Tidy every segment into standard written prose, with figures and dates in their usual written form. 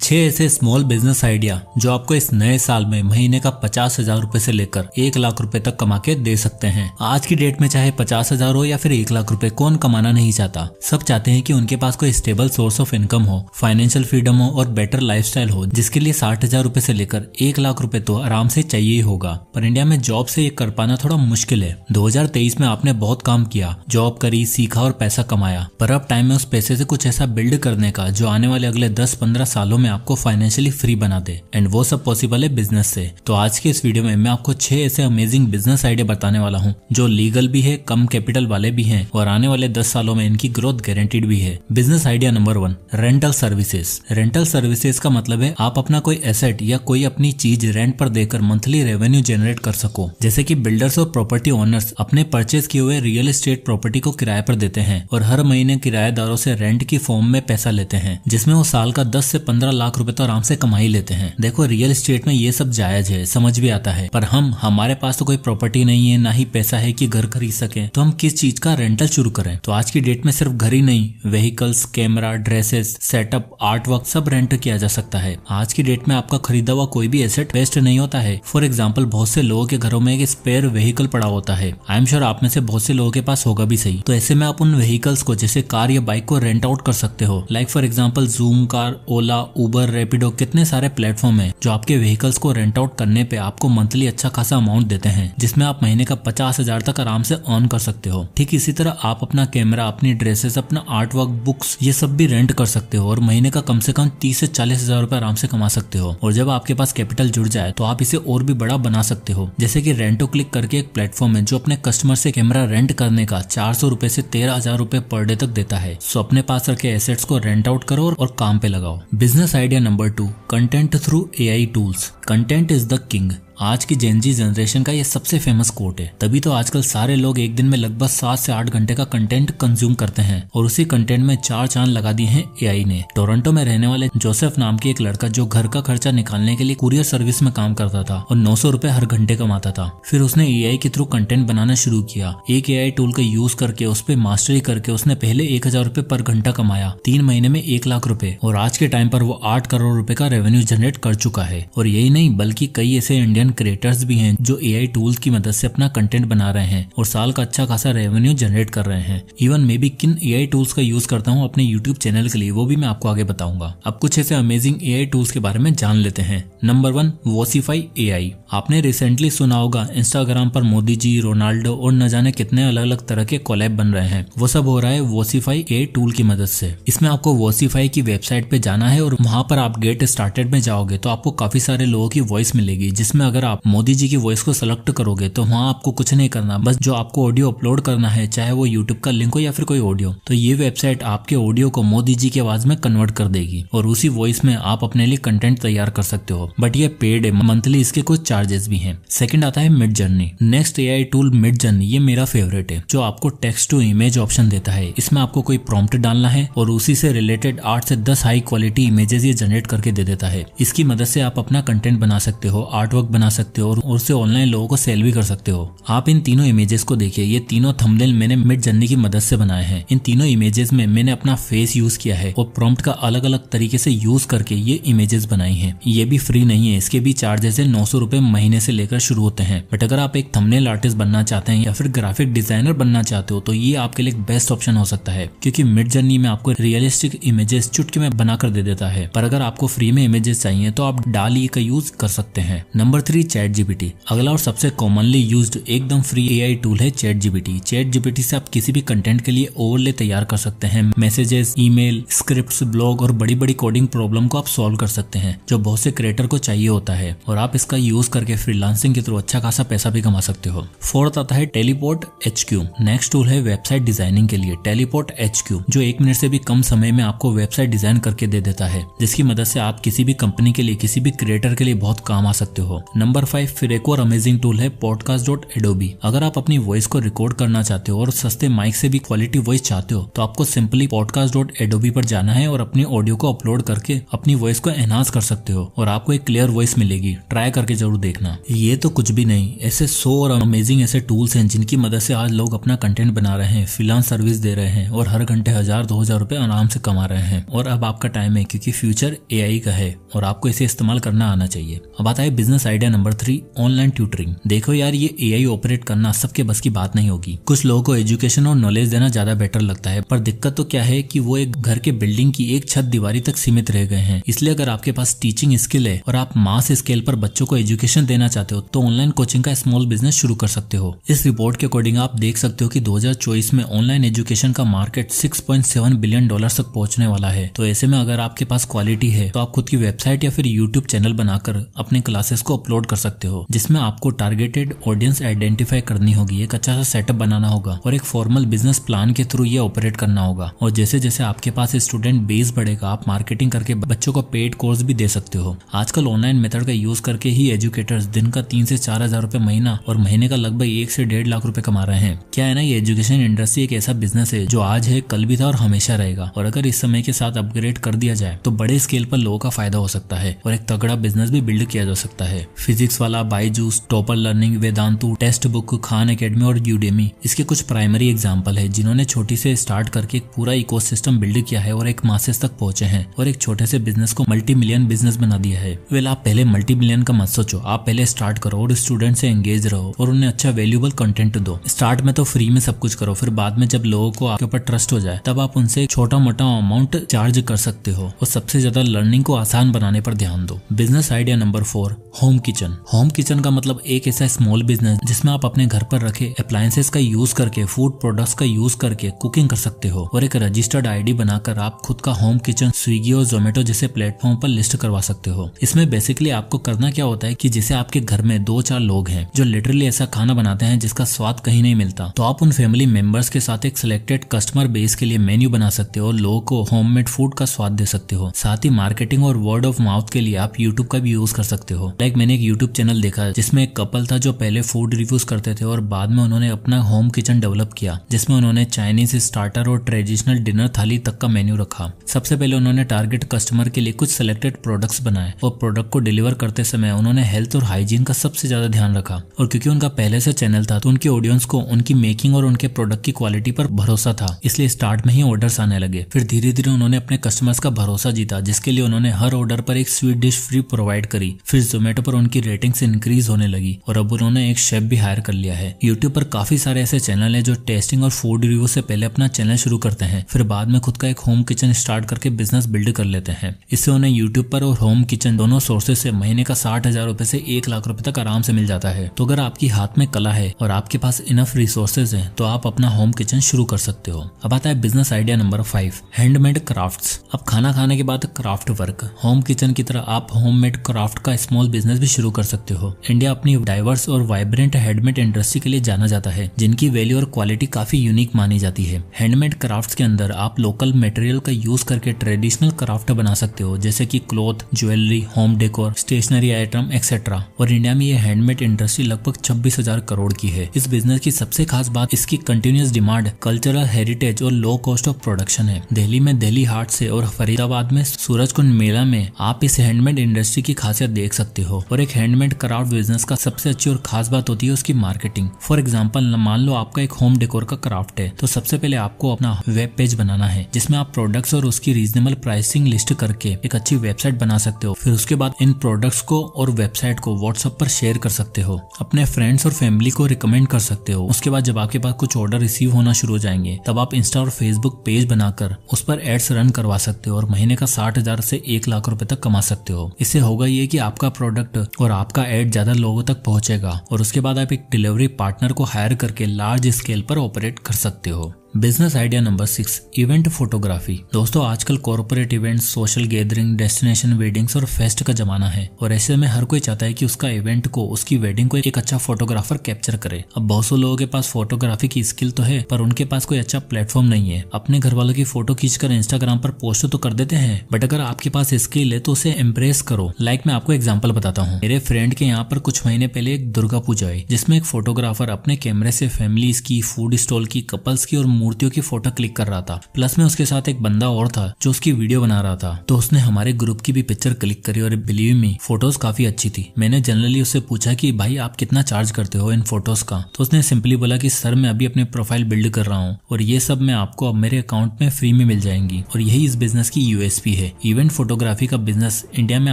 6 ऐसे small business idea जो आपको इस नए साल में महीने का 50,000 रुपए से लेकर 1 लाख रुपए तक कमा के दे सकते हैं। आज की डेट में चाहे 50,000 हो या फिर 1 लाख रुपए, कौन कमाना नहीं चाहता। सब चाहते हैं कि उनके पास कोई स्टेबल सोर्स ऑफ इनकम हो, फाइनेंशियल फ्रीडम हो और बेटर लाइफस्टाइल हो, जिसके लिए 60,000 रुपए से लेकर 1 लाख रुपए तो आराम से चाहिए ही होगा। पर इंडिया में जॉब से ये कर पाना थोड़ा मुश्किल है। 2023 में आपने बहुत काम किया, जॉब करी, सीखा और पैसा कमाया, पर अब टाइम है उस पैसे से कुछ ऐसा बिल्ड करने का जो आने वाले अगले 10-15 सालों में आपको फाइनेंशियली फ्री बना दे। एंड वो सब पॉसिबल है बिजनेस से। तो आज के इस वीडियो में मैं आपको 6 ऐसे अमेजिंग बिजनेस आइडिया बताने वाला हूँ जो लीगल भी है, कम कैपिटल वाले भी हैं और आने वाले 10 सालों में इनकी ग्रोथ गारंटीड भी है। Business idea number 1, rental services. Rental services का मतलब है आप अपना कोई एसेट या कोई अपनी चीज रेंट पर देकर मंथली रेवेन्यू जनरेट कर सको। जैसे कि बिल्डर्स और प्रॉपर्टी ओनर्स अपने परचेज किए हुए रियल एस्टेट प्रॉपर्टी को किराए पर देते हैं और हर महीने किराएदारों से रेंट की फॉर्म में पैसा लेते हैं, जिसमें वो साल का 10 से 15 लाख रुपए तो आराम से कमा ही लेते हैं। देखो, रियल एस्टेट में ये सब जायज है, समझ भी आता है, पर हमारे पास तो कोई प्रॉपर्टी नहीं है, ना ही पैसा है कि घर खरीद सके, तो हम किस चीज का रेंटल शुरू करें। तो आज की डेट में सिर्फ घर ही नहीं, vehicles, camera, dresses, setup, art work सब रेंट किया जा सकता है। आज की डेट में आपका खरीदा हुआ कोई भी एसेट वेस्ट नहीं होता है। फॉर एग्जाम्पल, बहुत से लोगों के घरों में एक स्पेयर व्हीकल पड़ा होता है। आई एम श्योर आप में से बहुत से लोगों के पास होगा भी सही। तो ऐसे में आप उन व्हीकल्स को, जैसे कार या बाइक को रेंट आउट कर सकते हो। Like for example Zoomcar, Ola, Uber, Rapido, कितने सारे प्लेटफॉर्म है जो आपके व्हीकल्स को रेंट आउट करने पे आपको मंथली अच्छा खासा अमाउंट देते हैं, जिसमें आप महीने का 50,000 तक आराम से अर्न कर सकते हो। ठीक इसी तरह आप अपना कैमरा, अपनी ड्रेसेस, अपना आर्ट वर्क, बुक्स, ये सब भी रेंट कर सकते हो और महीने का कम से कम 30 से 40,000 रुपए आराम से कमा सकते हो। और जब आपके पास कैपिटल जुड़ जाए तो आप इसे और भी बड़ा बना सकते हो। जैसे कि रेंटो क्लिक करके एक प्लेटफॉर्म है जो अपने कस्टमर से कैमरा रेंट करने का 400 रुपए से 13,000 रुपए पर डे तक देता है। सो अपने पास रखे एसेट्स को रेंट आउट करो और काम पे लगाओ। Business idea number 2, content through AI tools. Content is the king. आज की जेन जी जनरेशन का ये सबसे फेमस कोट है। तभी तो आजकल सारे लोग एक दिन में लगभग 7 से 8 घंटे का कंटेंट कंज्यूम करते हैं और उसी कंटेंट में 4 चांद लगा दिए हैं AI ने। टोरंटो में रहने वाले जोसेफ नाम के एक लड़का जो घर का खर्चा निकालने के लिए कुरियर सर्विस में काम करता था और 900 रुपए हर घंटे कमाता था। फिर उसने AI के थ्रू कंटेंट बनाना शुरू किया। एक AI टूल का यूज करके उस पर मास्टरी करके उसने पहले 1,000 रुपए पर घंटा कमाया, 3 महीने में 1 लाख रुपए, और आज के टाइम पर वो 8 करोड़ रुपए का रेवेन्यू जनरेट कर चुका है। और यही नहीं, बल्कि कई ऐसे इंडियन क्रिएटर्स भी हैं जो AI टूल्स की मदद से अपना कंटेंट बना रहे हैं और साल का अच्छा खासा रेवेन्यू जनरेट कर रहे हैं। इवन मैं भी किन AI टूल्स का यूज करता हूँ अपने YouTube चैनल के लिए, वो भी मैं आपको आगे बताऊंगा। अब कुछ ऐसे अमेजिंग AI टूल्स के बारे में जान लेते हैं। Number 1, वॉसिफाई AI। आपने रिसेंटली सुना होगा इंस्टाग्राम पर मोदी जी, रोनाल्डो और न जाने कितने अलग अलग तरह के कोलैब बन रहे हैं। वो सब हो रहा है वॉसिफाई AI टूल की मदद से। इसमें आपको वॉसिफाई की वेबसाइट पे जाना है और वहां पर आप गेट स्टार्टेड में जाओगे तो आपको काफी सारे लोगों की वॉइस मिलेगी, जिसमें अगर आप मोदी जी की वॉइस को सेलेक्ट करोगे तो वहाँ आपको कुछ नहीं करना, बस जो आपको ऑडियो अपलोड करना है, चाहे वो यूट्यूब का लिंक हो या फिर कोई ऑडियो, तो ये वेबसाइट आपके ऑडियो को मोदी जी की आवाज में कन्वर्ट कर देगी और उसी वॉइस में आप अपने लिए कंटेंट तैयार कर सकते हो। बट ये पेड है, मंथली इसके कुछ चार्जेस भी हैं। सेकंड आता है mid journey. Next AI tool mid journey, ये मेरा फेवरेट है, जो आपको टेक्स्ट टू इमेज ऑप्शन देता है। इसमें आपको कोई प्रॉम्प्ट डालना है और उसी से रिलेटेड 8 से 10 हाई क्वालिटी इमेजेस ये जनरेट करके दे देता है। इसकी मदद से आप अपना कंटेंट बना सकते हो, आर्ट वर्क बना सकते हो और उससे ऑनलाइन लोगों को सेल भी कर सकते हो। आप इन तीनों इमेजेस को देखिए, ये तीनों थंबनेल मैंने मिड जर्नी की मदद से बनाए हैं। इन तीनों इमेजेस में मैंने अपना फेस यूज किया है और प्रॉम्प्ट का अलग अलग तरीके से यूज करके ये इमेजेस बनाई हैं। ये भी फ्री नहीं है, इसके भी चार्जेस है। 900 रुपए महीने से लेकर शुरू होते हैं। बट अगर आप एक थंबनेल आर्टिस्ट बनना चाहते हैं या फिर ग्राफिक डिजाइनर बनना चाहते हो तो ये आपके लिए बेस्ट ऑप्शन हो सकता है, क्योंकि मिड जर्नी में आपको रियलिस्टिक इमेजेस चुटकी में बनाकर दे देता है। पर अगर आपको फ्री में इमेजेस चाहिए तो आप DALL-E का यूज कर सकते हैं। Number 3, ChatGPT। अगला और सबसे कॉमनली यूज्ड एकदम फ्री AI टूल है ChatGPT। ChatGPT से आप किसी भी कंटेंट के लिए ओवरले तैयार कर सकते हैं। मैसेजेस, ईमेल, स्क्रिप्ट्स, ब्लॉग और बड़ी बड़ी कोडिंग प्रॉब्लम को आप सॉल्व कर सकते हैं, जो बहुत से क्रिएटर को चाहिए होता है। और आप इसका यूज करके फ्रीलांसिंग के थ्रू अच्छा खासा पैसा भी कमा सकते हो। फोर्थ आता है टेलीपोर्ट HQ। नेक्स्ट टूल है वेबसाइट डिजाइनिंग के लिए टेलीपोर्ट HQ, जो 1 मिनट से भी कम समय में आपको वेबसाइट डिजाइन करके दे देता है, जिसकी मदद से आप किसी भी कंपनी के लिए, किसी भी क्रिएटर के लिए बहुत काम आ सकते हो। नंबर 5 फिर एक और अमेजिंग टूल है podcast.adobe। अगर आप अपनी वॉइस को रिकॉर्ड करना चाहते हो और सस्ते माइक से भी क्वालिटी वॉइस चाहते हो तो आपको सिंपली podcast.adobe पर जाना है और अपनी ऑडियो को अपलोड करके अपनी वॉइस को एनहांस कर सकते हो और आपको एक क्लियर वॉइस मिलेगी। ट्राई करके जरूर देखना। ये तो कुछ भी नहीं, ऐसे 100 और अमेजिंग ऐसे टूल्स हैं जिनकी मदद से आज लोग अपना कंटेंट बना रहे हैं, फ्रीलांस सर्विस दे रहे हैं और हर घंटे 1000-2000 रुपए आराम से कमा रहे हैं। और अब आपका टाइम है, क्योंकि फ्यूचर AI का है और आपको इसे इस्तेमाल करना आना चाहिए। अब आता है business idea number 3, online tutoring. देखो यार, ये AI ऑपरेट करना सबके बस की बात नहीं होगी। कुछ लोगों को एजुकेशन और नॉलेज देना ज्यादा बेटर लगता है, पर दिक्कत तो क्या है कि वो एक घर के बिल्डिंग की एक छत दीवारी तक सीमित रह गए हैं। इसलिए अगर आपके पास टीचिंग स्किल है और आप मास स्केल पर बच्चों को एजुकेशन देना चाहते हो तो ऑनलाइन कोचिंग का स्मॉल बिजनेस शुरू कर सकते हो। इस रिपोर्ट के अकॉर्डिंग आप देख सकते हो कि 2024 में ऑनलाइन एजुकेशन का मार्केट $6.7 बिलियन तक पहुंचने वाला है। तो ऐसे में अगर आपके पास क्वालिटी है तो आप खुद की वेबसाइट या फिर यूट्यूब चैनल बनाकर अपने क्लासेस को अपलोड कर सकते हो, जिसमें आपको टारगेटेड ऑडियंस आइडेंटिफाई करनी होगी, एक अच्छा सा सेटअप बनाना होगा और एक फॉर्मल बिजनेस प्लान के थ्रू ये ऑपरेट करना होगा। और जैसे जैसे आपके पास स्टूडेंट बेस बढ़ेगा, आप मार्केटिंग करके बच्चों को पेड कोर्स भी दे सकते हो। आजकल ऑनलाइन मेथड का यूज करके ही एजुकेटर्स दिन का 3 से 4 हजार रुपए महीना और महीने का लगभग 1 से 1.5 लाख रुपए कमा रहे हैं। क्या है ना, ये एजुकेशन इंडस्ट्री एक ऐसा बिजनेस है जो आज है, कल भी था और हमेशा रहेगा। और अगर इस समय के साथ अपग्रेड कर दिया जाए तो बड़े स्केल पर लोगों का फायदा हो सकता है और एक तगड़ा बिजनेस भी बिल्ड किया जा सकता है। फिजिक्स वाला Byju's, topper learning, Vedantu, text book, Khan academy और यूडेमी इसके कुछ प्राइमरी एग्जाम्पल है जिन्होंने छोटी से स्टार्ट करके एक पूरा इकोसिस्टम बिल्ड किया है और एक मासेस तक पहुंचे हैं और एक छोटे से बिजनेस को मल्टी मिलियन बिजनेस बना दिया है। वेल, आप पहले मल्टी मिलियन का मत सोचो, आप पहले स्टार्ट करो और स्टूडेंट से एंगेज रहो और उन्हें अच्छा वैल्यूएबल कंटेंट दो। स्टार्ट में तो फ्री में सब कुछ करो, फिर बाद में जब लोगों को आपके ऊपर ट्रस्ट हो जाए तब आप उनसे छोटा मोटा अमाउंट चार्ज कर सकते हो और सबसे ज्यादा लर्निंग को आसान बनाने पर ध्यान दो। Business idea number 4, home kitchen. Home kitchen का मतलब एक ऐसा स्मॉल बिजनेस जिसमें आप अपने घर पर रखे अप्लायंसेस का यूज करके, फूड प्रोडक्ट्स का यूज करके कुकिंग कर सकते हो और एक रजिस्टर्ड आईडी बनाकर आप खुद का होम किचन स्विगी और जोमेटो जैसे प्लेटफॉर्म पर लिस्ट करवा सकते हो। इसमें बेसिकली आपको करना क्या होता है कि जैसे आपके घर में 2-4 लोग हैं जो लिटरली ऐसा खाना बनाते हैं जिसका स्वाद कहीं नहीं मिलता, तो आप उन फैमिली मेंबर्स के साथ एक सिलेक्टेड कस्टमर बेस के लिए मेन्यू बना सकते हो और लोगों को होममेड फूड का स्वाद दे सकते हो। साथ ही मार्केटिंग और वर्ड ऑफ माउथ के लिए आप यूट्यूब का भी यूज कर सकते हो। लाइक मैंने एक यूट्यूब चैनल देखा जिसमें एक कपल था जो पहले फूड रिव्यूज करते थे और बाद में उन्होंने अपना होम किचन डेवलप किया, जिसमें उन्होंने चाइनीज स्टार्टर और ट्रेडिशनल डिनर थाली तक का मेन्यू रखा। सबसे पहले उन्होंने टारगेट कस्टमर के लिए कुछ सिलेक्टेड प्रोडक्ट्स बनाए और प्रोडक्ट को डिलीवर करते समय उन्होंने हेल्थ और हाइजीन का सबसे ज्यादा ध्यान रखा। और क्योंकि उनका पहले से चैनल था तो उनकी ऑडियंस को उनकी मेकिंग और उनके प्रोडक्ट की क्वालिटी पर भरोसा था, इसलिए स्टार्ट में ही ऑर्डर्स आने लगे। फिर धीरे धीरे उन्होंने अपने कस्टमर्स का भरोसा जीता, जिसके लिए उन्होंने हर ऑर्डर पर एक स्वीट डिश फ्री प्रोवाइड करी। फिर जोमेटो पर उनकी रेटिंग्स इंक्रीज होने लगी और अब उन्होंने एक शेफ भी हायर कर लिया है। यूट्यूब पर काफी सारे ऐसे चैनल है जो टेस्टिंग और फूड रिव्यू से पहले अपना चैनल शुरू करते हैं, फिर बाद में खुद का एक होम किचन स्टार्ट करके बिजनेस बिल्ड कर लेते हैं। इससे उन्हें यूट्यूब पर और होम किचन दोनों सोर्सेज से महीने का 60,000 रुपए से 1 लाख रुपए तक आराम से मिल जाता है। तो अगर आपकी हाथ में कला है और आपके पास इनफ रिसोर्सेज हैं तो आप अपना होम किचन शुरू कर सकते हो। अब आता है business idea number 5, handmade crafts. अब खाना खाने के बाद क्राफ्ट वर्क। होम किचन की तरह आप होममेड क्राफ्ट का स्मॉल बिजनेस भी शुरू कर सकते हो। इंडिया अपनी डाइवर्स और वाइब्रेंट हैंडमेड इंडस्ट्री के लिए जाना जाता है, जिनकी वैल्यू और क्वालिटी काफी यूनिक मानी जाती है। हैंडमेड क्राफ्ट्स के अंदर आप लोकल मटेरियल का यूज करके ट्रेडिशनल क्राफ्ट बना सकते हो, जैसे कि cloth, jewellery, home decor, stationery item etcetera. और इंडिया में ये हैंडमेड इंडस्ट्री लगभग 26,000 करोड़ की है। इस बिजनेस की सबसे खास बात इसकी कंटिन्यूअस डिमांड, कल्चरल हेरिटेज और लो कॉस्ट ऑफ प्रोडक्शन है। दिल्ली में दिल्ली हाट से और फरीदाबाद में सूरजकुंड मेला में आप इस हैंडमेड इंडस्ट्री की खासियत देख सकते हो। और एक हैंडमेड क्राफ्ट बिजनेस का सबसे अच्छी और खास बात होती है उसकी मार्केटिंग। फॉर एग्जांपल, मान लो आपका एक होम डेकोर का क्राफ्ट है, तो सबसे पहले आपको अपना वेब पेज बनाना है जिसमें आप प्रोडक्ट्स और उसकी रीजनेबल प्राइसिंग लिस्ट करके एक अच्छी वेबसाइट बना सकते हो। फिर उसके बाद इन प्रोडक्ट्स को और वेबसाइट को व्हाट्सएप पर शेयर कर सकते हो, अपने फ्रेंड्स और फैमिली को रिकमेंड कर सकते हो। उसके बाद जब आपके पास कुछ ऑर्डर रिसीव होना शुरू हो जाएंगे तब आप इंस्टा और फेसबुक पेज बनाकर उस पर एड्स रन करवा सकते हो और महीने का 60,000 से 1 लाख रुपए तक कमा सकते हो। इससे होगा ये कि आपका प्रोडक्ट और आपका एड ज्यादा लोगों तक पहुंचेगा और उसके बाद आप एक डिलीवरी पार्टनर को हायर करके लार्ज स्केल पर ऑपरेट कर सकते हो। Business idea number 6, event photography. दोस्तों आजकल corporate events, social gathering, destination weddings और फेस्ट का जमाना है और ऐसे में हर कोई चाहता है कि उसका इवेंट को, उसकी वेडिंग को एक अच्छा फोटोग्राफर कैप्चर करे। अब बहुत से लोगों के पास फोटोग्राफी की स्किल तो है पर उनके पास कोई अच्छा प्लेटफॉर्म नहीं है। अपने घर वालों की फोटो खींचकर इंस्टाग्राम पर पोस्ट तो कर देते हैं, बट अगर आपके पास स्किल है तो उसे एम्प्रेस करो। लाइक मैं आपको एग्जांपल बताता हूँ। मेरे फ्रेंड के यहाँ पर कुछ महीने पहले एक दुर्गा पूजा आई जिसमें एक फोटोग्राफर अपने कैमरे से फैमिलीज की, फूड स्टॉल की, कपल्स की और मूर्तियों की फोटो क्लिक कर रहा था। प्लस में उसके साथ एक बंदा और था जो उसकी वीडियो बना रहा था। तो उसने हमारे ग्रुप की भी पिक्चर क्लिक करी और बिलीव मी फोटोज काफी अच्छी थी। मैंने जनरली उससे पूछा कि भाई आप कितना चार्ज करते हो इन फोटोज का, तो उसने सिंपली बोला कि सर मैं अभी अपने प्रोफाइल बिल्ड कर रहा हूँ और ये सब मैं आपको अब मेरे अकाउंट में फ्री में मिल जाएंगी। और यही इस बिजनेस की यूएसपी है। इवेंट फोटोग्राफी का बिजनेस इंडिया में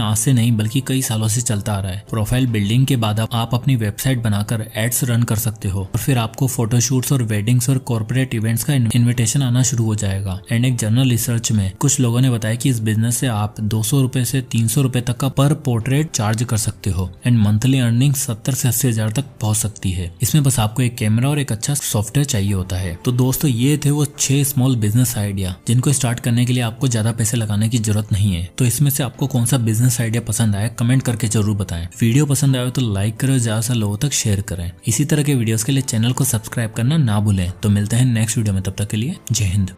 आज से नहीं बल्कि कई सालों से चलता आ रहा है। प्रोफाइल बिल्डिंग के बाद आप अपनी वेबसाइट बनाकर एड्स रन कर सकते हो और फिर आपको फोटोशूट्स और वेडिंग्स और कॉर्पोरेट इवेंट्स का इन्विटेशन आना शुरू हो जाएगा। एंड एक जर्नल रिसर्च में कुछ लोगों ने बताया कि इस बिजनेस से आप 200 रुपए से 300 रुपए तक का पर पोर्ट्रेट चार्ज कर सकते हो एंड मंथली अर्निंग 70 से 80 हजार तक पहुंच सकती है। इसमें बस आपको एक कैमरा और एक अच्छा सॉफ्टवेयर चाहिए होता है। तो दोस्तों ये थे वो 6 स्मॉल बिजनेस आइडिया जिनको स्टार्ट करने के लिए आपको ज्यादा पैसे लगाने की जरूरत नहीं है। तो इसमें से आपको कौन सा बिजनेस आइडिया पसंद आया कमेंट करके जरूर बताएं। वीडियो पसंद आए तो लाइक करें, ज्यादा से लोगों तक शेयर करें। इसी तरह के वीडियोस के लिए चैनल को सब्सक्राइब करना ना भूलें। तो मिलते हैं नेक्स्ट वीडियो में, तब तक के लिए जय हिंद।